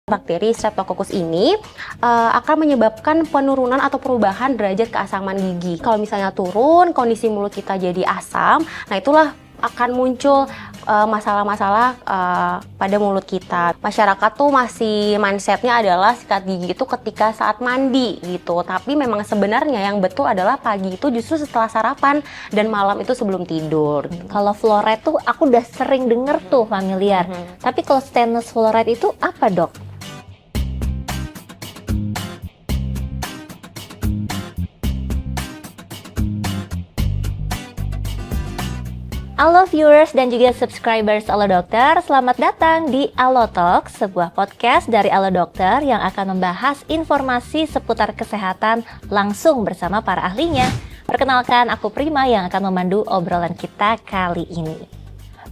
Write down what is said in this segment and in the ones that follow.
Bakteri Streptococcus ini akan menyebabkan penurunan atau perubahan derajat keasaman gigi. Kalau misalnya turun, kondisi mulut kita jadi asam, nah itulah akan muncul masalah-masalah pada mulut kita. Masyarakat tuh masih mindsetnya adalah sikat gigi itu ketika saat mandi gitu. Tapi memang sebenarnya yang betul adalah pagi itu justru setelah sarapan dan malam itu sebelum tidur. Kalau fluoride tuh aku udah sering denger tuh familiar. Tapi kalau stainless fluoride itu apa, Dok? Halo viewers dan juga subscribers Alo Dokter, selamat datang di Alo Talk, sebuah podcast dari Alo Dokter yang akan membahas informasi seputar kesehatan langsung bersama para ahlinya. Perkenalkan, aku Prima yang akan memandu obrolan kita kali ini.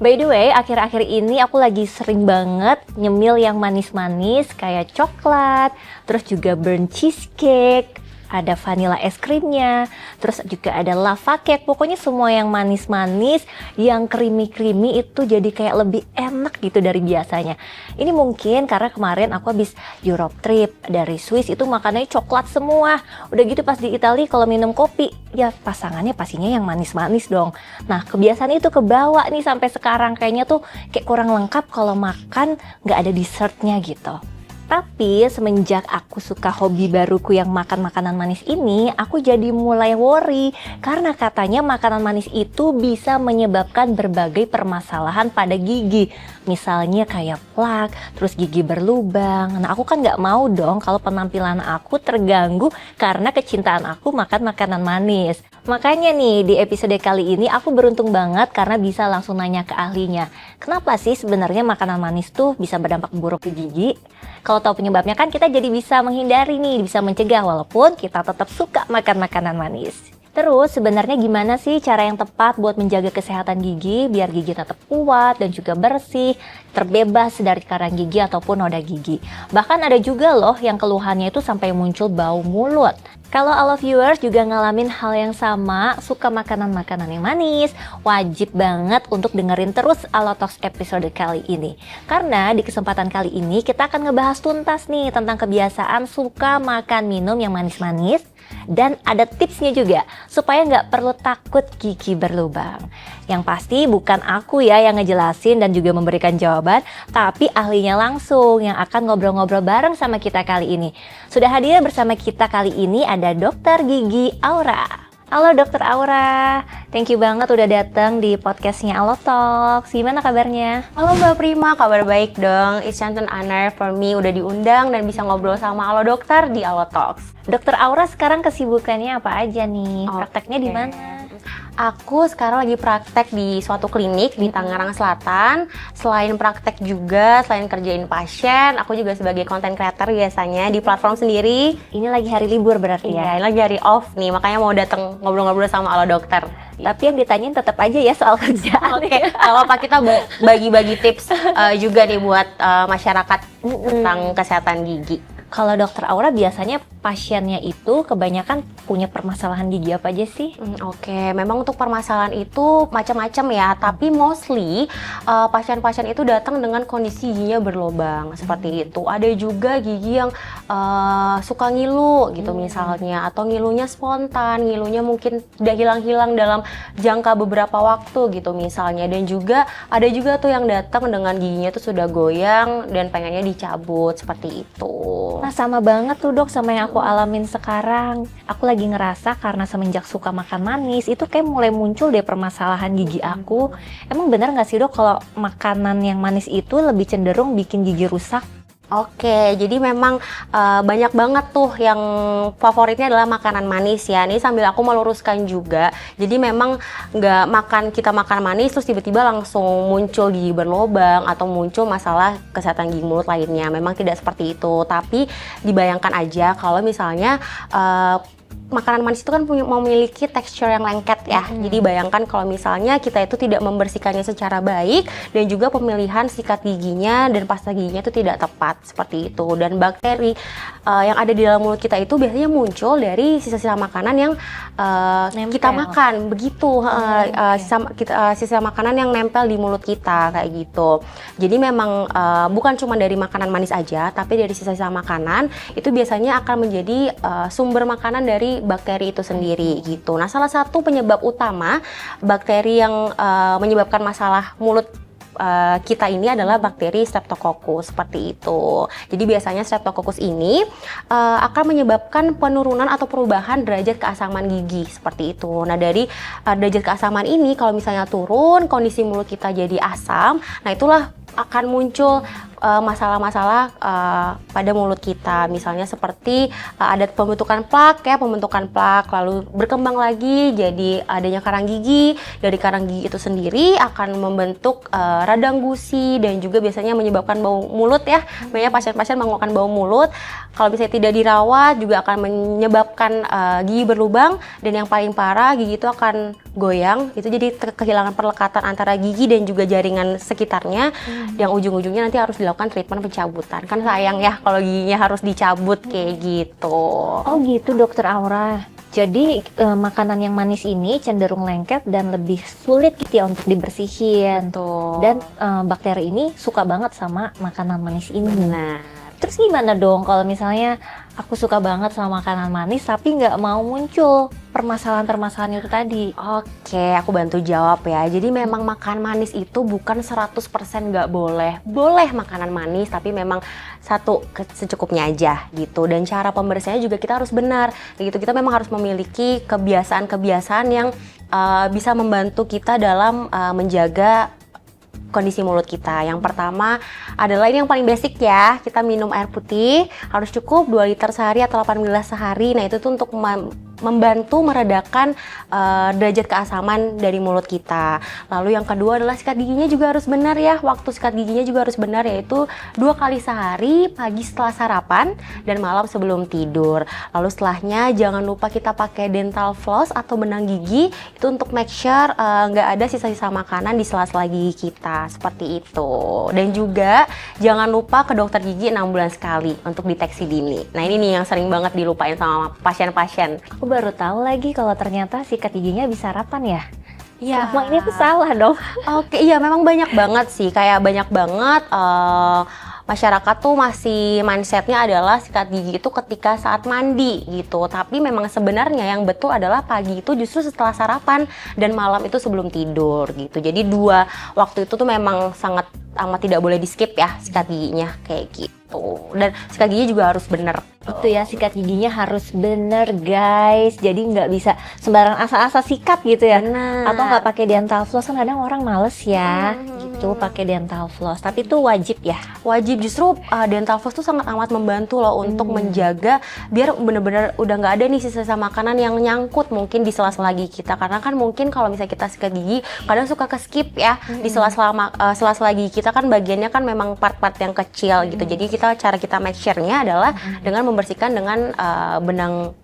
By the way, akhir-akhir ini aku lagi sering banget nyemil yang manis-manis kayak coklat, terus juga burnt cheesecake, ada vanilla es krimnya, terus juga ada lava cake. Pokoknya semua yang manis-manis, yang creamy-creamy itu jadi kayak lebih enak gitu dari biasanya. Ini mungkin karena kemarin aku habis Europe trip dari Swiss, itu makanannya coklat semua. Udah gitu pas di Italia kalau minum kopi, ya pasangannya pastinya yang manis-manis dong. Nah kebiasaan itu kebawa nih sampai sekarang, kayaknya tuh kayak kurang lengkap kalau makan nggak ada dessertnya gitu. Tapi semenjak aku suka hobi baruku yang makan makanan manis ini, aku jadi mulai worry karena katanya makanan manis itu bisa menyebabkan berbagai permasalahan pada gigi. Misalnya kayak plak, terus gigi berlubang. Nah aku kan nggak mau dong kalau penampilan aku terganggu karena kecintaan aku makan makanan manis. Makanya nih di episode kali ini aku beruntung banget karena bisa langsung nanya ke ahlinya. Kenapa sih sebenarnya makanan manis tuh bisa berdampak buruk ke gigi? Kalau tahu penyebabnya kan kita jadi bisa menghindari nih, bisa mencegah walaupun kita tetap suka makan makanan manis. Terus sebenarnya gimana sih cara yang tepat buat menjaga kesehatan gigi biar gigi tetap kuat dan juga bersih, terbebas dari karang gigi ataupun noda gigi. Bahkan ada juga loh yang keluhannya itu sampai muncul bau mulut. Kalau Alo viewers juga ngalamin hal yang sama, suka makanan-makanan yang manis, wajib banget untuk dengerin terus Alo Talks episode kali ini. Karena di kesempatan kali ini kita akan ngebahas tuntas nih tentang kebiasaan suka makan minum yang manis-manis. Dan ada tipsnya juga supaya nggak perlu takut gigi berlubang. Yang pasti bukan aku ya yang ngejelasin dan juga memberikan jawaban, tapi ahlinya langsung yang akan ngobrol-ngobrol bareng sama kita kali ini. Sudah hadir bersama kita kali ini ada Dokter Gigi Aura. Halo Dokter Aura, thank you banget udah datang di podcastnya Alo Talks. Gimana kabarnya? Halo Mbak Prima, kabar baik dong. It's an honor for me udah diundang dan bisa ngobrol sama Alo Dokter di Alo Talks. Dokter Aura sekarang kesibukannya apa aja nih? Prakteknya di mana? Aku sekarang lagi praktek di suatu klinik di Tangerang Selatan. Selain praktek juga, selain kerjain pasien, aku juga sebagai content creator biasanya di platform sendiri. Ini lagi hari libur berarti ya? Iya, lagi hari off nih, makanya mau datang ngobrol-ngobrol sama Alo Dokter. Tapi yang ditanyain tetap aja ya soal kerjaan. Oke, kalau apa kita bagi-bagi tips juga nih buat masyarakat tentang kesehatan gigi. Kalau Dokter Aura biasanya pasiennya itu kebanyakan punya permasalahan gigi apa aja sih? Oke, memang untuk permasalahan itu macam-macam ya, tapi mostly pasien-pasien itu datang dengan kondisi giginya berlubang seperti itu. Ada juga gigi yang suka ngilu gitu misalnya, atau ngilunya spontan, ngilunya mungkin udah hilang-hilang dalam jangka beberapa waktu gitu misalnya. Dan juga ada juga tuh yang datang dengan giginya tuh sudah goyang dan pengennya dicabut seperti itu. Nah sama banget tuh dok sama yang aku alamin sekarang. Aku lagi ngerasa karena semenjak suka makan manis itu kayak mulai muncul deh permasalahan gigi aku. Emang benar nggak sih dok kalau makanan yang manis itu lebih cenderung bikin gigi rusak? Oke, jadi memang banyak banget tuh yang favoritnya adalah makanan manis ya. Ini sambil aku meluruskan juga. Jadi memang nggak kita makan manis terus tiba-tiba langsung muncul gigi berlubang atau muncul masalah kesehatan gigi mulut lainnya. Memang tidak seperti itu. Tapi dibayangkan aja kalau misalnya makanan manis itu kan memiliki tekstur yang lengket ya. Jadi bayangkan kalau misalnya kita itu tidak membersihkannya secara baik dan juga pemilihan sikat giginya dan pasta giginya itu tidak tepat seperti itu. Dan bakteri yang ada di dalam mulut kita itu biasanya muncul dari sisa-sisa makanan yang kita makan, begitu. Sisa makanan yang nempel di mulut kita kayak gitu. Jadi memang bukan cuma dari makanan manis aja, tapi dari sisa-sisa makanan itu biasanya akan menjadi sumber makanan dari bakteri itu sendiri gitu. Nah, salah satu penyebab utama bakteri yang menyebabkan masalah mulut kita ini adalah bakteri Streptococcus seperti itu. Jadi biasanya Streptococcus ini akan menyebabkan penurunan atau perubahan derajat keasaman gigi seperti itu. Nah, dari derajat keasaman ini kalau misalnya turun, kondisi mulut kita jadi asam, nah itulah akan muncul masalah-masalah pada mulut kita, misalnya seperti ada pembentukan plak lalu berkembang lagi jadi adanya karang gigi. Dari karang gigi itu sendiri akan membentuk radang gusi dan juga biasanya menyebabkan bau mulut ya. Banyak pasien-pasien mengeluhkan bau mulut. Kalau misalnya tidak dirawat juga akan menyebabkan gigi berlubang, dan yang paling parah gigi itu akan goyang. Itu jadi kehilangan perlekatan antara gigi dan juga jaringan sekitarnya, yang ujung-ujungnya nanti harus dilakukan treatment pencabutan. Kan sayang ya kalau giginya harus dicabut kayak gitu. Oh gitu Dokter Aura. Jadi makanan yang manis ini cenderung lengket dan lebih sulit gitu ya untuk dibersihin. Betul. Dan bakteri ini suka banget sama makanan manis ini. Nah, Terus gimana dong kalau misalnya aku suka banget sama makanan manis tapi nggak mau muncul permasalahan-permasalahan itu tadi? oke, aku bantu jawab ya. Jadi memang makan manis itu bukan 100% nggak boleh. Boleh makanan manis, tapi memang secukupnya aja gitu. Dan cara pembersihannya juga kita harus benar. Gitu, kita memang harus memiliki kebiasaan-kebiasaan yang bisa membantu kita dalam menjaga kondisi mulut kita. Yang pertama adalah ini yang paling basic ya, kita minum air putih harus cukup 2 liter sehari atau 8 gelas sehari. Nah, itu tuh untuk membantu meredakan derajat keasaman dari mulut kita. Lalu yang kedua adalah sikat giginya juga harus benar ya. Waktu sikat giginya juga harus benar, yaitu 2 kali sehari, pagi setelah sarapan dan malam sebelum tidur. Lalu setelahnya jangan lupa kita pakai dental floss atau benang gigi, itu untuk make sure nggak ada sisa-sisa makanan di sela-sela gigi kita, seperti itu. Dan juga jangan lupa ke dokter gigi 6 bulan sekali untuk deteksi dini. Nah, ini nih yang sering banget dilupain sama pasien-pasien. Aku baru tahu lagi kalau ternyata sikat giginya bisa rapan ya. Iya. Selama ini aku salah dong. Oke, iya memang banyak banget sih, kayak banyak banget masyarakat tuh masih mindsetnya adalah sikat gigi itu ketika saat mandi gitu. Tapi memang sebenarnya yang betul adalah pagi itu justru setelah sarapan dan malam itu sebelum tidur gitu. Jadi 2 waktu itu tuh memang sangat amat tidak boleh di skip ya sikat giginya kayak gitu. Dan sikat gigi juga harus bener. Itu ya, sikat giginya harus bener guys. Jadi nggak bisa sembarang asal-asal sikat gitu ya. Benar. Atau nggak pakai dental floss, kan kadang orang males ya gitu pakai dental floss. Tapi itu wajib ya. Wajib, justru dental floss tuh sangat amat membantu loh untuk menjaga biar bener-bener udah nggak ada nih sisa-sisa makanan yang nyangkut mungkin di sela-sela gigi kita. Karena kan mungkin kalau misalnya kita sikat gigi kadang suka ke skip ya di sela-sela gigi kita, kan bagiannya kan memang part-part yang kecil gitu. Jadi cara kita make sure-nya adalah dengan membersihkan dengan benang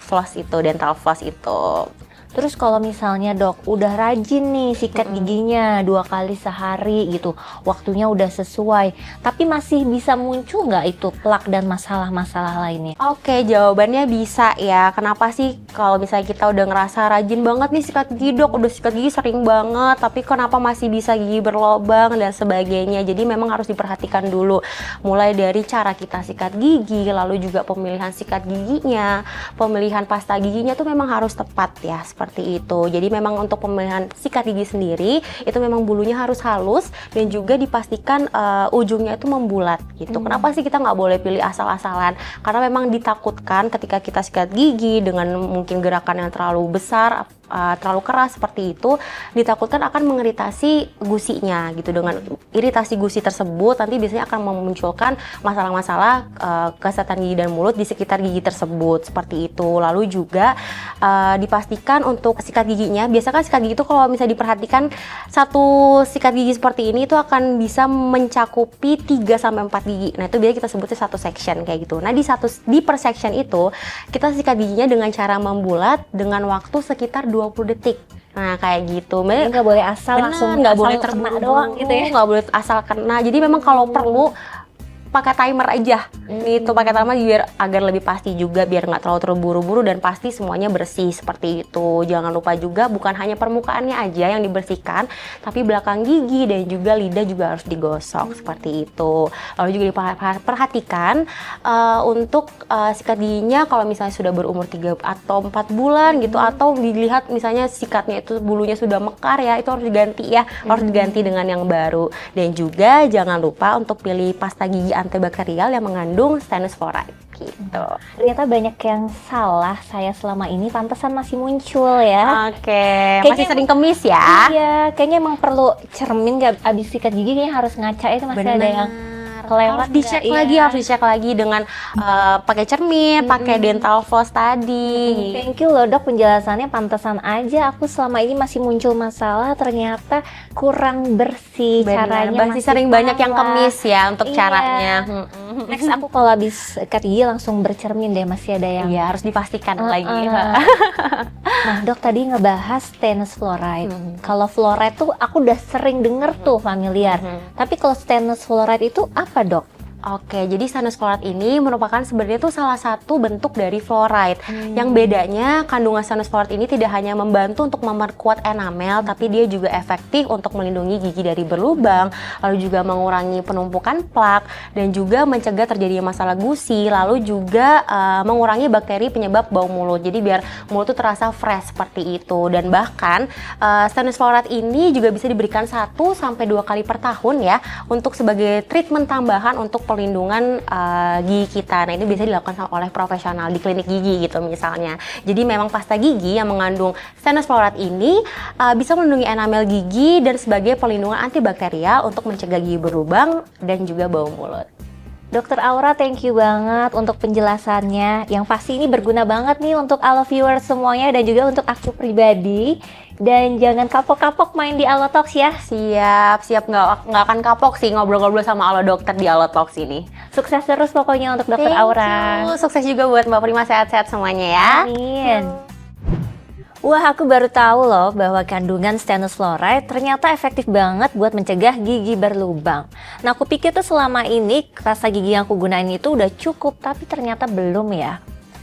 floss itu, dental floss itu. Terus kalau misalnya dok udah rajin nih sikat giginya 2 kali sehari gitu, waktunya udah sesuai, tapi masih bisa muncul nggak itu plak dan masalah-masalah lainnya? Oke, jawabannya bisa ya. Kenapa sih kalau misalnya kita udah ngerasa rajin banget nih sikat gigi dok, udah sikat gigi sering banget, tapi kenapa masih bisa gigi berlobang dan sebagainya? Jadi memang harus diperhatikan dulu, mulai dari cara kita sikat gigi, lalu juga pemilihan sikat giginya, pemilihan pasta giginya tuh memang harus tepat ya, seperti itu. Jadi memang untuk pemilihan sikat gigi sendiri itu memang bulunya harus halus dan juga dipastikan ujungnya itu membulat gitu. Kenapa sih kita nggak boleh pilih asal-asalan? Karena memang ditakutkan ketika kita sikat gigi dengan mungkin gerakan yang terlalu besar, terlalu keras seperti itu, ditakutkan akan mengiritasi gusinya gitu. Dengan iritasi gusi tersebut nanti biasanya akan memunculkan masalah-masalah kesehatan gigi dan mulut di sekitar gigi tersebut, seperti itu. Lalu juga dipastikan untuk sikat giginya. Biasa kan sikat gigi itu kalau misalnya diperhatikan, satu sikat gigi seperti ini itu akan bisa mencakupi 3-4 gigi. Nah itu biasanya kita sebutnya satu section kayak gitu. Nah di per section itu kita sikat giginya dengan cara membulat dengan waktu sekitar 20 detik. Nah kayak gitu. Jadi nggak boleh asal langsung nggak asal boleh kena terburu doang gitu ya. nggak boleh asal kena. Jadi memang kalau perlu pakai timer aja gitu, pakai timer biar agar lebih pasti juga, biar nggak terlalu terburu-buru dan pasti semuanya bersih seperti itu. Jangan lupa juga bukan hanya permukaannya aja yang dibersihkan, tapi belakang gigi dan juga lidah juga harus digosok seperti itu. Lalu juga diperhatikan untuk sikat giginya kalau misalnya sudah berumur 3 atau 4 bulan gitu, atau dilihat misalnya sikatnya itu bulunya sudah mekar ya, itu harus diganti ya, harus diganti dengan yang baru. Dan juga jangan lupa untuk pilih pasta gigi antibakterial yang mengandung stannous fluoride gitu. Ternyata banyak yang salah saya selama ini, pantesan masih muncul ya. Oke, Kayaknya masih sering kemis ya. Iya, kayaknya emang perlu cermin, nggak abis sikat gigi kayaknya harus ngaca, itu masih ada yang kelewat. Harus dicek nggak? lagi, Iya. harus dicek lagi dengan pakai cermin, pakai dental floss tadi. Thank you loh dok, penjelasannya pantesan aja aku selama ini masih muncul masalah, ternyata kurang bersih caranya, Masih masih sering banyak yang salah. kemis ya untuk Iya. caranya. Next aku kalau habis sikat gigi langsung bercermin deh, masih ada yang Iya, harus dipastikan lagi. Nah dok, tadi ngebahas stannous fluoride. Kalau fluoride tuh aku udah sering denger tuh, familiar. Tapi kalau stannous fluoride itu apa dok? Oke, jadi stannous fluoride ini merupakan sebenarnya itu salah satu bentuk dari fluoride. Yang bedanya, kandungan stannous fluoride ini tidak hanya membantu untuk memperkuat enamel, tapi dia juga efektif untuk melindungi gigi dari berlubang, lalu juga mengurangi penumpukan plak, dan juga mencegah terjadinya masalah gusi, lalu juga mengurangi bakteri penyebab bau mulut. Jadi biar mulut tuh terasa fresh seperti itu. Dan bahkan stannous fluoride ini juga bisa diberikan 1-2 kali per tahun ya, untuk sebagai treatment tambahan untuk perlindungan gigi kita. Nah, ini bisa dilakukan oleh profesional di klinik gigi gitu misalnya. Jadi memang pasta gigi yang mengandung stannous fluoride ini bisa melindungi enamel gigi dan sebagai perlindungan antibakterial untuk mencegah gigi berlubang dan juga bau mulut. Dokter Aura, thank you banget untuk penjelasannya. Yang pasti ini berguna banget nih untuk all viewers semuanya dan juga untuk aku pribadi. Dan jangan kapok-kapok main di Allotalks ya. Siap, nggak akan kapok sih ngobrol-ngobrol sama Allo Dokter di Allotalks ini. Sukses terus pokoknya untuk Dokter Aura. Sukses juga buat Mbak Prima, sehat-sehat semuanya ya. Amin. Wah, aku baru tahu loh bahwa kandungan stannous fluoride ternyata efektif banget buat mencegah gigi berlubang. Nah, aku pikir tuh selama ini pasta gigi yang aku gunain itu udah cukup, tapi ternyata belum ya.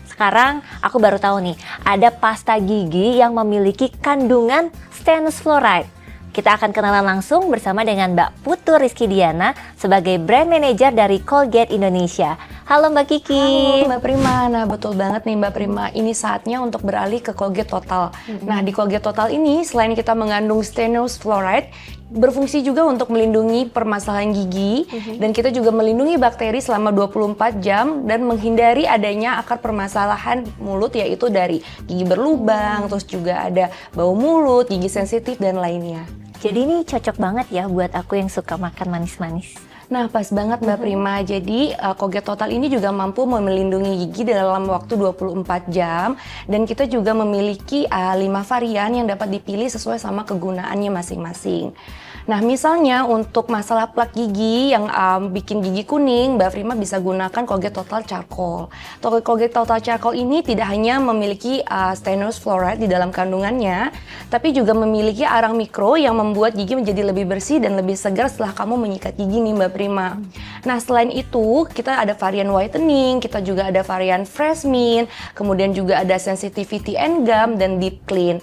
Sekarang aku baru tahu nih, ada pasta gigi yang memiliki kandungan stannous fluoride. Kita akan kenalan langsung bersama dengan Mbak Putu Rizky Diana sebagai brand manager dari Colgate Indonesia. Halo Mbak Kiki. Halo Mbak Prima, nah betul banget nih Mbak Prima, ini saatnya untuk beralih ke Colgate Total. Nah di Colgate Total ini selain kita mengandung stannous fluoride, berfungsi juga untuk melindungi permasalahan gigi dan kita juga melindungi bakteri selama 24 jam dan menghindari adanya akar permasalahan mulut, yaitu dari gigi berlubang, terus juga ada bau mulut, gigi sensitif dan lainnya. Jadi ini cocok banget ya buat aku yang suka makan manis-manis. Nah pas banget Mbak Prima, jadi Colgate Total ini juga mampu melindungi gigi dalam waktu 24 jam dan kita juga memiliki 5 varian yang dapat dipilih sesuai sama kegunaannya masing-masing. Nah misalnya untuk masalah plak gigi yang bikin gigi kuning, Mbak Prima bisa gunakan Colgate Total Charcoal. Colgate Total Charcoal ini tidak hanya memiliki stannous fluoride di dalam kandungannya, tapi juga memiliki arang mikro yang membuat gigi menjadi lebih bersih dan lebih segar setelah kamu menyikat gigi nih Mbak Prima. Nah selain itu kita ada varian whitening, kita juga ada varian fresh mint, kemudian juga ada sensitivity and gum dan deep clean.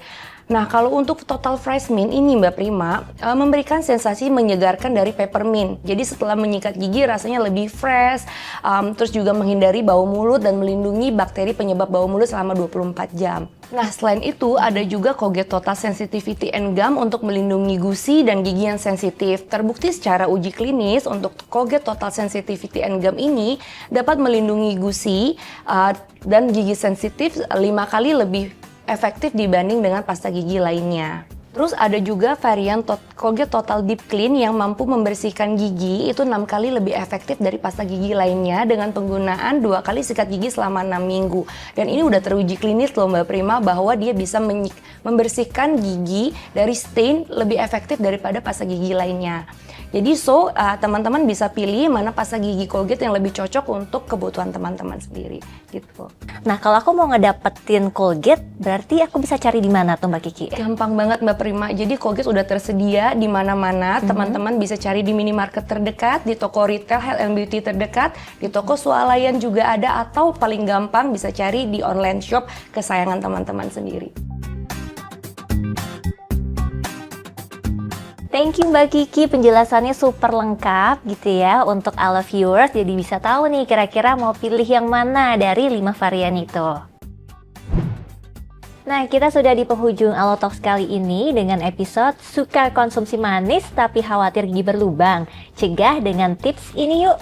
Nah kalau untuk Total Fresh Mint ini Mbak Prima memberikan sensasi menyegarkan dari peppermint. Jadi setelah menyikat gigi rasanya lebih fresh, terus juga menghindari bau mulut dan melindungi bakteri penyebab bau mulut selama 24 jam. Nah selain itu ada juga Colgate Total Sensitivity and Gum untuk melindungi gusi dan gigi yang sensitif. Terbukti secara uji klinis untuk Colgate Total Sensitivity and Gum ini dapat melindungi gusi dan gigi sensitif 5 kali lebih efektif dibanding dengan pasta gigi lainnya. Terus ada juga varian Colgate Total Deep Clean yang mampu membersihkan gigi itu 6 kali lebih efektif dari pasta gigi lainnya dengan penggunaan 2 kali sikat gigi selama 6 minggu. Dan ini udah teruji klinis loh Mbak Prima bahwa dia bisa membersihkan gigi dari stain lebih efektif daripada pasta gigi lainnya. Jadi teman-teman bisa pilih mana pasta gigi Colgate yang lebih cocok untuk kebutuhan teman-teman sendiri gitu. Nah, kalau aku mau ngedapetin Colgate, berarti aku bisa cari di mana tuh Mbak Kiki? Gampang banget Mbak Prima. Jadi Colgate udah tersedia di mana-mana. Teman-teman bisa cari di minimarket terdekat, di toko retail health and beauty terdekat, di toko swalayan juga ada, atau paling gampang bisa cari di online shop kesayangan teman-teman sendiri. Thank you Mbak Kiki, penjelasannya super lengkap gitu ya untuk all viewers. Jadi bisa tahu nih kira-kira mau pilih yang mana dari 5 varian itu. Nah, kita sudah di penghujung Allotalks kali ini dengan episode Suka Konsumsi Manis Tapi Khawatir Gigi Berlubang. Cegah dengan tips ini yuk.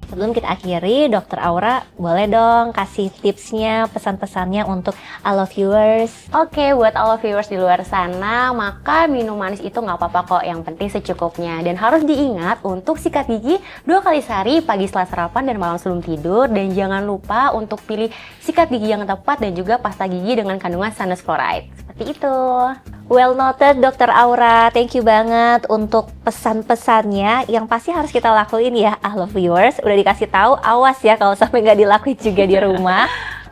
Sebelum kita akhiri, Dr. Aura boleh dong kasih tipsnya, pesan-pesannya untuk all viewers. Oke, buat all viewers di luar sana, maka minum manis itu nggak apa-apa kok, yang penting secukupnya. Dan harus diingat untuk sikat gigi 2 kali sehari, pagi setelah sarapan dan malam sebelum tidur. Dan jangan lupa untuk pilih sikat gigi yang tepat dan juga pasta gigi dengan kandungan stannous fluoride. Seperti itu. Well noted Dr. Aura, thank you banget untuk pesan-pesannya yang pasti harus kita lakuin ya, all viewers. Udah dikasih tahu, awas ya kalau sampai nggak dilakuin juga di rumah.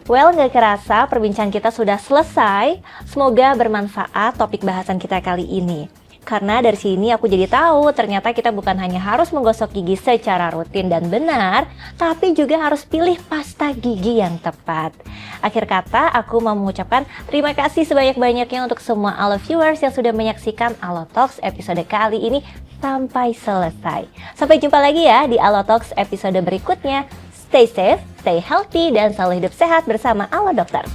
Well, nggak kerasa perbincangan kita sudah selesai. Semoga bermanfaat topik bahasan kita kali ini. Karena dari sini aku jadi tahu ternyata kita bukan hanya harus menggosok gigi secara rutin dan benar, tapi juga harus pilih pasta gigi yang tepat. Akhir kata, aku mau mengucapkan terima kasih sebanyak-banyaknya untuk semua all viewers yang sudah menyaksikan Allotalks episode kali ini sampai selesai. Sampai jumpa lagi ya di Allotalks episode berikutnya. Stay safe, stay healthy, dan selalu hidup sehat bersama Allo Dokter.